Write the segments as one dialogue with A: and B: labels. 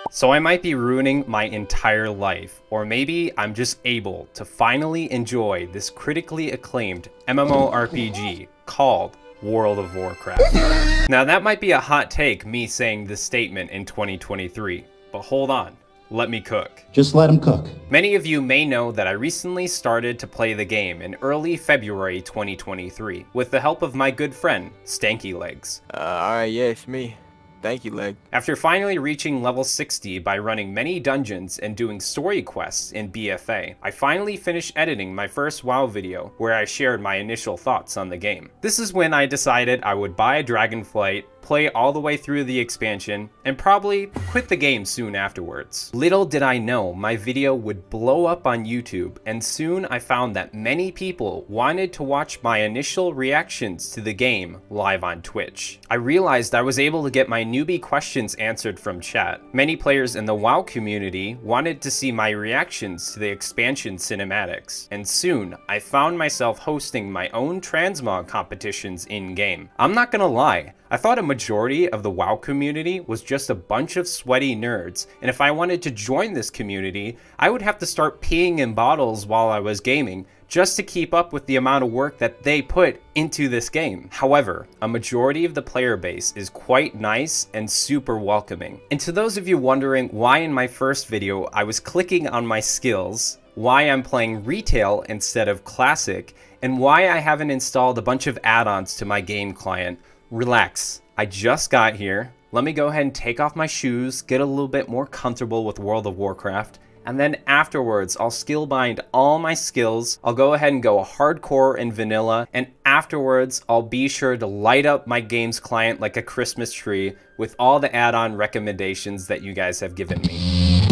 A: So I might be ruining my entire life, or maybe I'm just able to finally enjoy this critically acclaimed MMORPG called World of Warcraft. Now that might be a hot take, me saying this statement in 2023, but hold on, let me cook.
B: Just let him cook.
A: Many of you may know that I recently started to play the game in early February 2023 with the help of my good friend, Stanky Legs.
C: Alright, yeah, it's me. Thank you, Leg.
A: After finally reaching level 60 by running many dungeons and doing story quests in BFA, I finally finished editing my first WoW video where I shared my initial thoughts on the game. This is when I decided I would buy a Dragonflight, play all the way through the expansion, and probably quit the game soon afterwards. Little did I know my video would blow up on YouTube, and soon I found that many people wanted to watch my initial reactions to the game live on Twitch. I realized I was able to get my newbie questions answered from chat. Many players in the WoW community wanted to see my reactions to the expansion cinematics, and soon I found myself hosting my own transmog competitions in-game. I'm not gonna lie, I thought a majority of the WoW community was just a bunch of sweaty nerds, and if I wanted to join this community, I would have to start peeing in bottles while I was gaming just to keep up with the amount of work that they put into this game. However, a majority of the player base is quite nice and super welcoming. And to those of you wondering why in my first video I was clicking on my skills, why I'm playing retail instead of classic, and why I haven't installed a bunch of add-ons to my game client, relax, I just got here. Let me go ahead and take off my shoes, get a little bit more comfortable with World of Warcraft, and then afterwards I'll skill bind all my skills. I'll go ahead and go hardcore and vanilla, and afterwards I'll be sure to light up my games client like a Christmas tree with all the add-on recommendations that you guys have given me.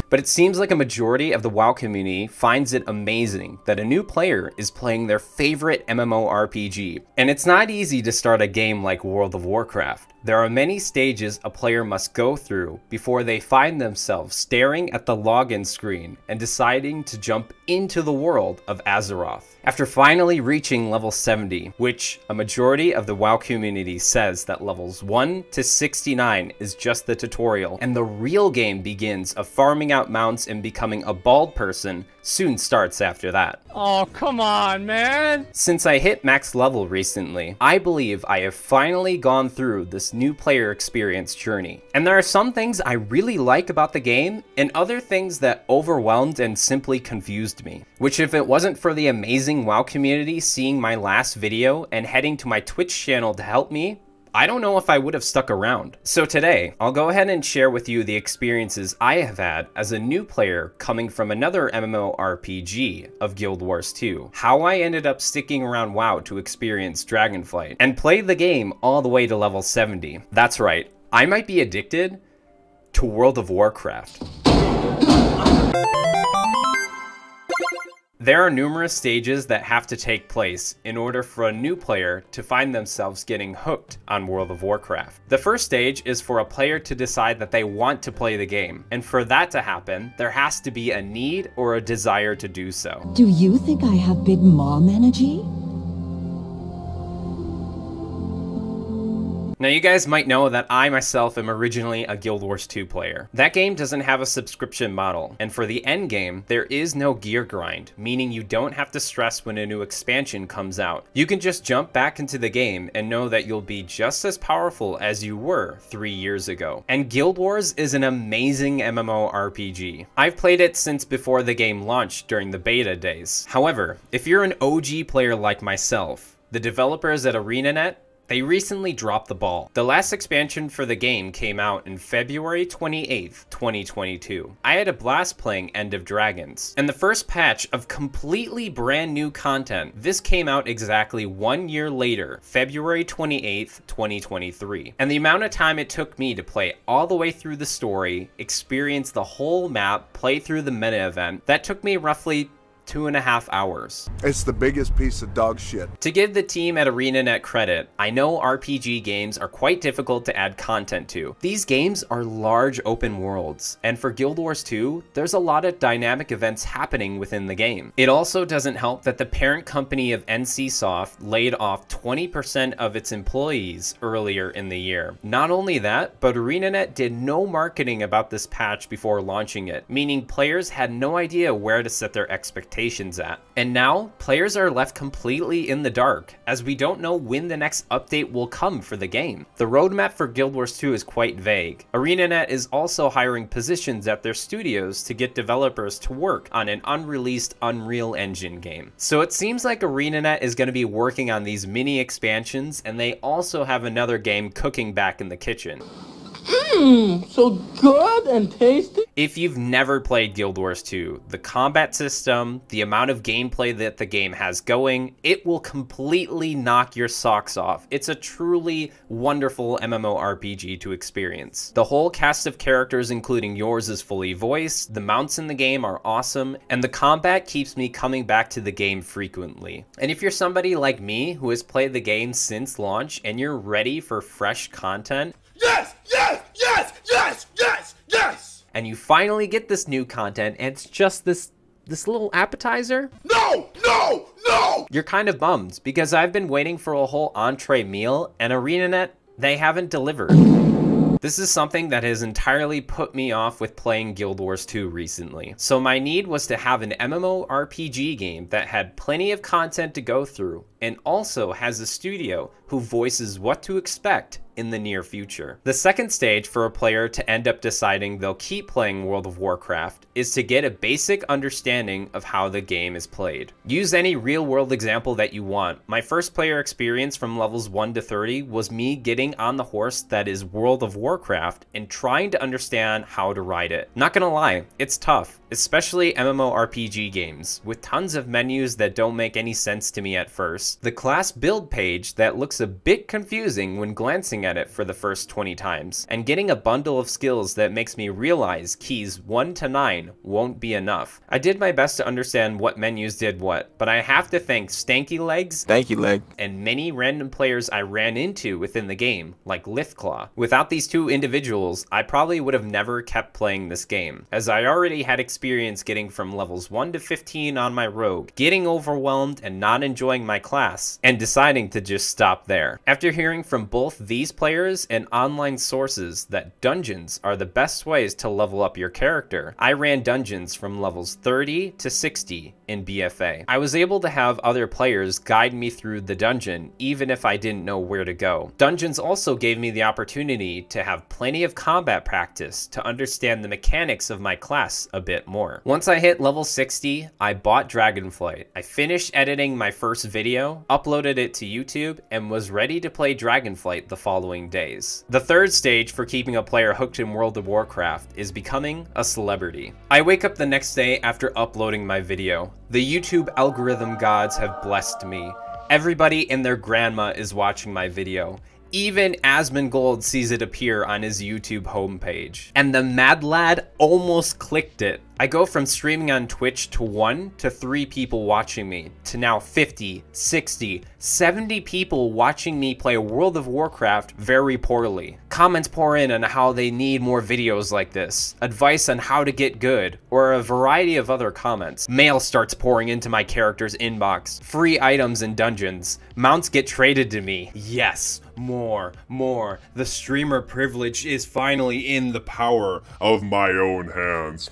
A: But it seems like a majority of the WoW community finds it amazing that a new player is playing their favorite MMORPG. And it's not easy to start a game like World of Warcraft. There are many stages a player must go through before they find themselves staring at the login screen and deciding to jump into the world of Azeroth. After finally reaching level 70, which a majority of the WoW community says that levels 1 to 69 is just the tutorial, and the real game begins of farming out mounts and becoming a bald person soon starts after that.
D: Oh, come on, man!
A: Since I hit max level recently, I believe I have finally gone through this new player experience journey. And there are some things I really like about the game, and other things that overwhelmed and simply confused me. Which, if it wasn't for the amazing WoW community seeing my last video and heading to my Twitch channel to help me, I don't know if I would have stuck around. So today, I'll go ahead and share with you the experiences I have had as a new player coming from another MMORPG of Guild Wars 2, how I ended up sticking around WoW to experience Dragonflight, and play the game all the way to level 70. That's right, I might be addicted to World of Warcraft. There are numerous stages that have to take place in order for a new player to find themselves getting hooked on World of Warcraft. The first stage is for a player to decide that they want to play the game, and for that to happen, there has to be a need or a desire to do so.
E: Do you think I have big mom energy?
A: Now you guys might know that I myself am originally a Guild Wars 2 player. That game doesn't have a subscription model, and for the end game, there is no gear grind, meaning you don't have to stress when a new expansion comes out. You can just jump back into the game and know that you'll be just as powerful as you were 3 years ago. And Guild Wars is an amazing MMORPG. I've played it since before the game launched during the beta days. However, if you're an OG player like myself, the developers at ArenaNet, they recently dropped the ball. The last expansion for the game came out in February 28th, 2022. I had a blast playing End of Dragons, and the first patch of completely brand new content, this came out exactly 1 year later, February 28th, 2023. And the amount of time it took me to play all the way through the story, experience the whole map, play through the meta event, that took me roughly 2.5 hours.
B: It's the biggest piece of dog shit.
A: To give the team at ArenaNet credit, I know RPG games are quite difficult to add content to. These games are large open worlds, and for Guild Wars 2, there's a lot of dynamic events happening within the game. It also doesn't help that the parent company of NCSoft laid off 20% of its employees earlier in the year. Not only that, but ArenaNet did no marketing about this patch before launching it, meaning players had no idea where to set their expectations at. And now, players are left completely in the dark, as we don't know when the next update will come for the game. The roadmap for Guild Wars 2 is quite vague. ArenaNet is also hiring positions at their studios to get developers to work on an unreleased Unreal Engine game. So it seems like ArenaNet is going to be working on these mini expansions, and they also have another game cooking back in the kitchen.
F: So good and tasty.
A: If you've never played Guild Wars 2, the combat system, the amount of gameplay that the game has going, it will completely knock your socks off. It's a truly wonderful MMORPG to experience. The whole cast of characters, including yours, is fully voiced, the mounts in the game are awesome, and the combat keeps me coming back to the game frequently. And if you're somebody like me who has played the game since launch and you're ready for fresh content,
G: yes, yes, yes, yes, yes, yes!
A: And you finally get this new content and it's just this little appetizer?
G: No, no, no!
A: You're kind of bummed because I've been waiting for a whole entree meal and ArenaNet, they haven't delivered. This is something that has entirely put me off with playing Guild Wars 2 recently. So my need was to have an MMORPG game that had plenty of content to go through and also has a studio who voices what to expect in the near future. The second stage for a player to end up deciding they'll keep playing World of Warcraft is to get a basic understanding of how the game is played. Use any real-world example that you want. My first player experience from levels 1 to 30 was me getting on the horse that is World of Warcraft and trying to understand how to ride it. Not gonna lie, it's tough, especially MMORPG games, with tons of menus that don't make any sense to me at first. The class build page that looks a bit confusing when glancing at it for the first 20 times, and getting a bundle of skills that makes me realize keys 1 to 9 won't be enough. I did my best to understand what menus did what, but I have to thank Stanky Legs,
C: Thank you, Leg.
A: and many random players I ran into within the game, like Lithclaw. Without these two individuals, I probably would have never kept playing this game, as I already had experience getting from levels 1 to 15 on my rogue, getting overwhelmed and not enjoying my class, and deciding to just stop there. After hearing from both these players and online sources that dungeons are the best ways to level up your character, I ran dungeons from levels 30 to 60 in BFA. I was able to have other players guide me through the dungeon even if I didn't know where to go. Dungeons also gave me the opportunity to have plenty of combat practice to understand the mechanics of my class a bit more. Once I hit level 60, I bought Dragonflight. I finished editing my first video, uploaded it to YouTube, and was ready to play Dragonflight the following days. The third stage for keeping a player hooked in World of Warcraft is becoming a celebrity. I wake up the next day after uploading my video. The YouTube algorithm gods have blessed me. Everybody and their grandma is watching my video. Even Asmongold sees it appear on his YouTube homepage. And the mad lad almost clicked it. I go from streaming on Twitch to 1 to 3 people watching me, to now 50, 60, 70 people watching me play World of Warcraft very poorly. Comments pour in on how they need more videos like this, advice on how to get good, or a variety of other comments. Mail starts pouring into my character's inbox, free items in dungeons, mounts get traded to me. Yes, more. The streamer privilege is finally in the power
G: Of my own hands.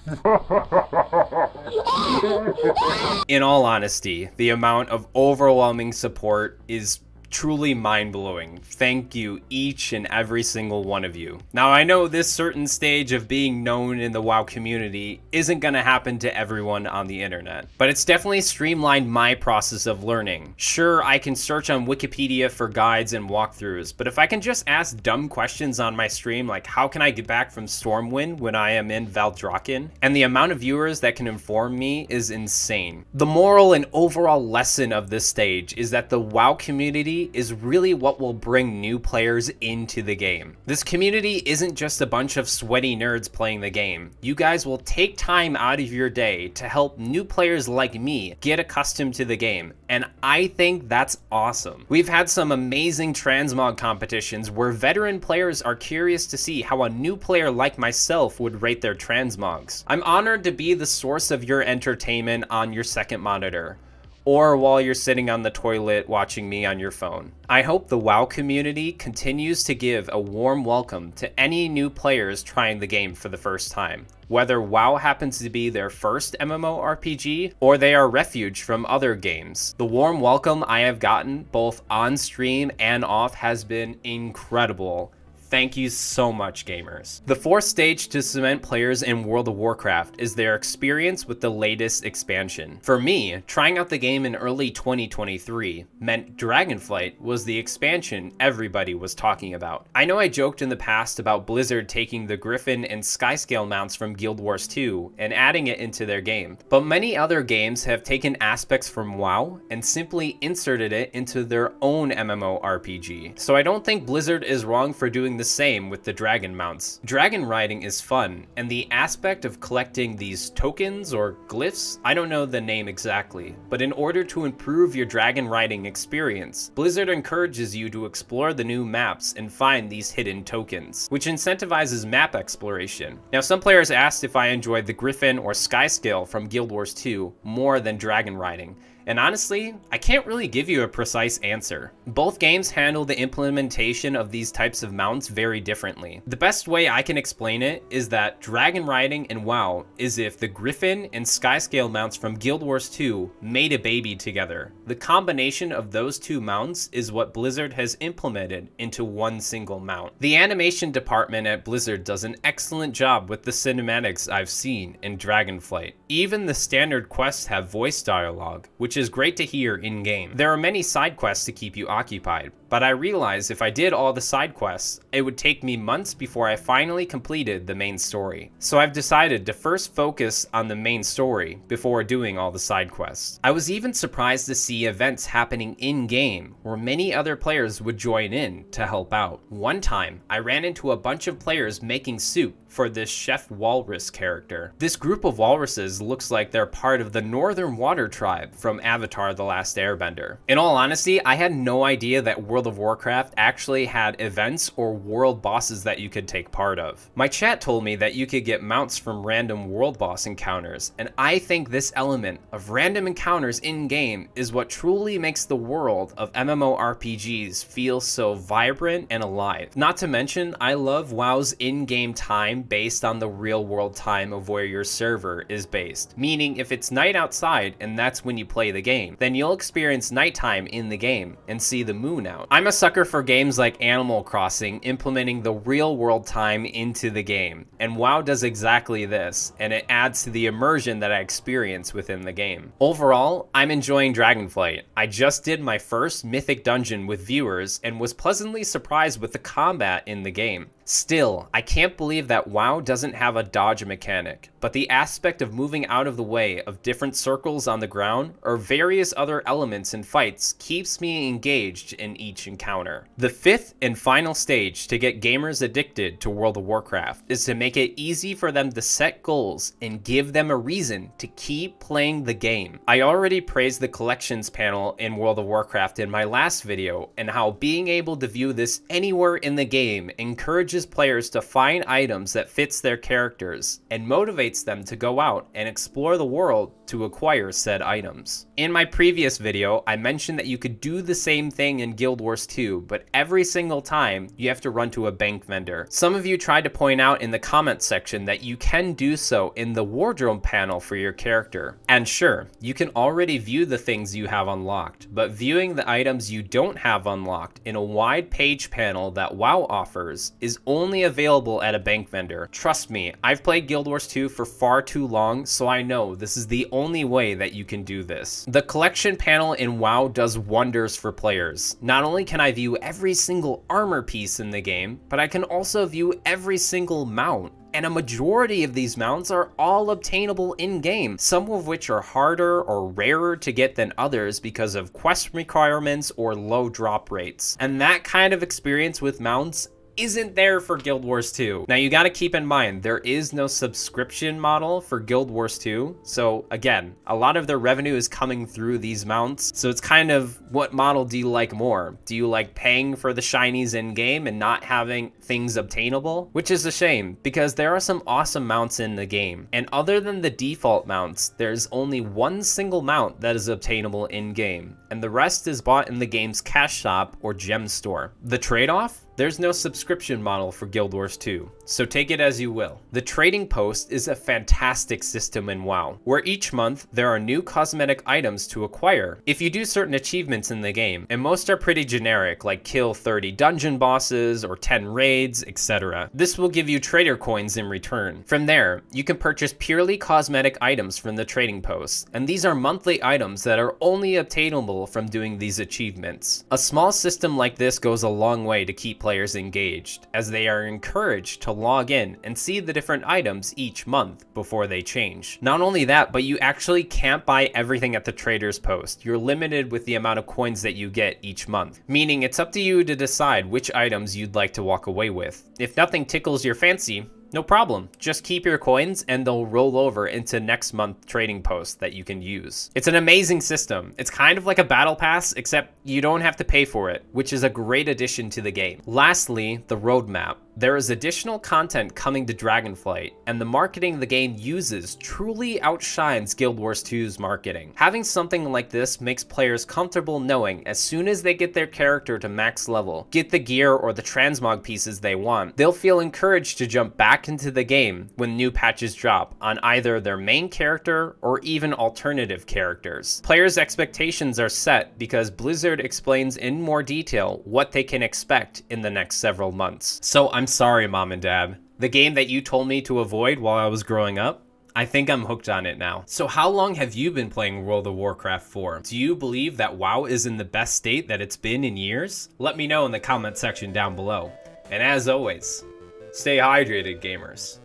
A: In all honesty, the amount of overwhelming support is truly mind-blowing. Thank you, each and every single one of you. Now, I know this certain stage of being known in the WoW community isn't gonna happen to everyone on the internet, but it's definitely streamlined my process of learning. Sure, I can search on Wikipedia for guides and walkthroughs, but if I can just ask dumb questions on my stream, like how can I get back from Stormwind when I am in Valdrakken, and the amount of viewers that can inform me is insane. The moral and overall lesson of this stage is that the WoW community community is really what will bring new players into the game. This community isn't just a bunch of sweaty nerds playing the game. You guys will take time out of your day to help new players like me get accustomed to the game, and I think that's awesome. We've had some amazing transmog competitions where veteran players are curious to see how a new player like myself would rate their transmogs. I'm honored to be the source of your entertainment on your second monitor, or while you're sitting on the toilet watching me on your phone. I hope the WoW community continues to give a warm welcome to any new players trying the game for the first time, whether WoW happens to be their first MMORPG or they are refuge from other games. The warm welcome I have gotten both on stream and off has been incredible. Thank you so much, gamers. The fourth stage to cement players in World of Warcraft is their experience with the latest expansion. For me, trying out the game in early 2023 meant Dragonflight was the expansion everybody was talking about. I know I joked in the past about Blizzard taking the Griffin and Skyscale mounts from Guild Wars 2 and adding it into their game, but many other games have taken aspects from WoW and simply inserted it into their own MMORPG. So I don't think Blizzard is wrong for doing the same with the dragon mounts. Dragon riding is fun, and the aspect of collecting these tokens or glyphs, I don't know the name exactly, but in order to improve your dragon riding experience, Blizzard encourages you to explore the new maps and find these hidden tokens, which incentivizes map exploration. Now, some players asked if I enjoyed the Griffin or Skyscale from Guild Wars 2 more than dragon riding. And honestly, I can't really give you a precise answer. Both games handle the implementation of these types of mounts very differently. The best way I can explain it is that dragon riding in WoW is if the Griffin and Skyscale mounts from Guild Wars 2 made a baby together. The combination of those two mounts is what Blizzard has implemented into one single mount. The animation department at Blizzard does an excellent job with the cinematics I've seen in Dragonflight. Even the standard quests have voice dialogue, which is great to hear in-game. There are many side quests to keep you occupied, but I realized if I did all the side quests, it would take me months before I finally completed the main story. So I've decided to first focus on the main story before doing all the side quests. I was even surprised to see events happening in-game where many other players would join in to help out. One time, I ran into a bunch of players making soup for this Chef Walrus character. This group of walruses looks like they're part of the Northern Water Tribe from Avatar: The Last Airbender. In all honesty, I had no idea that World of Warcraft actually had events or world bosses that you could take part of. My chat told me that you could get mounts from random world boss encounters, and I think this element of random encounters in-game is what truly makes the world of MMORPGs feel so vibrant and alive. Not to mention, I love WoW's in-game time based on the real-world time of where your server is based. Meaning, if it's night outside and that's when you play the game, then you'll experience nighttime in the game and see the moon out. I'm a sucker for games like Animal Crossing implementing the real-world time into the game, and WoW does exactly this, and it adds to the immersion that I experience within the game. Overall, I'm enjoying Dragonflight. I just did my first Mythic Dungeon with viewers and was pleasantly surprised with the combat in the game. Still, I can't believe that WoW doesn't have a dodge mechanic, but the aspect of moving out of the way of different circles on the ground or various other elements in fights keeps me engaged in each encounter. The fifth and final stage to get gamers addicted to World of Warcraft is to make it easy for them to set goals and give them a reason to keep playing the game. I already praised the collections panel in World of Warcraft in my last video, and how being able to view this anywhere in the game encourages players to find items that fits their characters and motivates them to go out and explore the world to acquire said items. In my previous video, I mentioned that you could do the same thing in Guild Wars 2, but every single time you have to run to a bank vendor. Some of you tried to point out in the comment section that you can do so in the wardrobe panel for your character. And sure, you can already view the things you have unlocked, but viewing the items you don't have unlocked in a wide page panel that WoW offers is only available at a bank vendor. Trust me, I've played Guild Wars 2 for far too long, so I know this is the only way that you can do this. The collection panel in WoW does wonders for players. Not only can I view every single armor piece in the game, but I can also view every single mount. And a majority of these mounts are all obtainable in-game, some of which are harder or rarer to get than others because of quest requirements or low drop rates. And that kind of experience with mounts isn't there for Guild Wars 2. Now you gotta keep in mind, there is no subscription model for Guild Wars 2. So again, a lot of their revenue is coming through these mounts. So it's kind of, what model do you like more? Do you like paying for the shinies in game and not having things obtainable? Which is a shame, because there are some awesome mounts in the game. And other than the default mounts, there's only one single mount that is obtainable in game, and the rest is bought in the game's cash shop or gem store. The trade-off? There's no subscription model for Guild Wars 2, so take it as you will. The trading post is a fantastic system in WoW, where each month there are new cosmetic items to acquire if you do certain achievements in the game, and most are pretty generic, like kill 30 dungeon bosses or 10 raids, etc. This will give you trader coins in return. From there, you can purchase purely cosmetic items from the trading post, and these are monthly items that are only obtainable from doing these achievements. A small system like this goes a long way to keep players engaged, as they are encouraged to log in and see the different items each month before they change. Not only that, but you actually can't buy everything at the trader's post. You're limited with the amount of coins that you get each month, meaning it's up to you to decide which items you'd like to walk away with. If nothing tickles your fancy, no problem. Just keep your coins and they'll roll over into next month trading posts that you can use. It's an amazing system. It's kind of like a battle pass, except you don't have to pay for it, which is a great addition to the game. Lastly, the roadmap. There is additional content coming to Dragonflight, and the marketing the game uses truly outshines Guild Wars 2's marketing. Having something like this makes players comfortable knowing as soon as they get their character to max level, get the gear or the transmog pieces they want, they'll feel encouraged to jump back into the game when new patches drop on either their main character or even alternative characters. Players' expectations are set because Blizzard explains in more detail what they can expect in the next several months. So I'm sorry, Mom and Dad. The game that you told me to avoid while I was growing up, I think I'm hooked on it now. So how long have you been playing World of Warcraft for? Do you believe that WoW is in the best state that it's been in years? Let me know in the comment section down below. And as always, stay hydrated, gamers.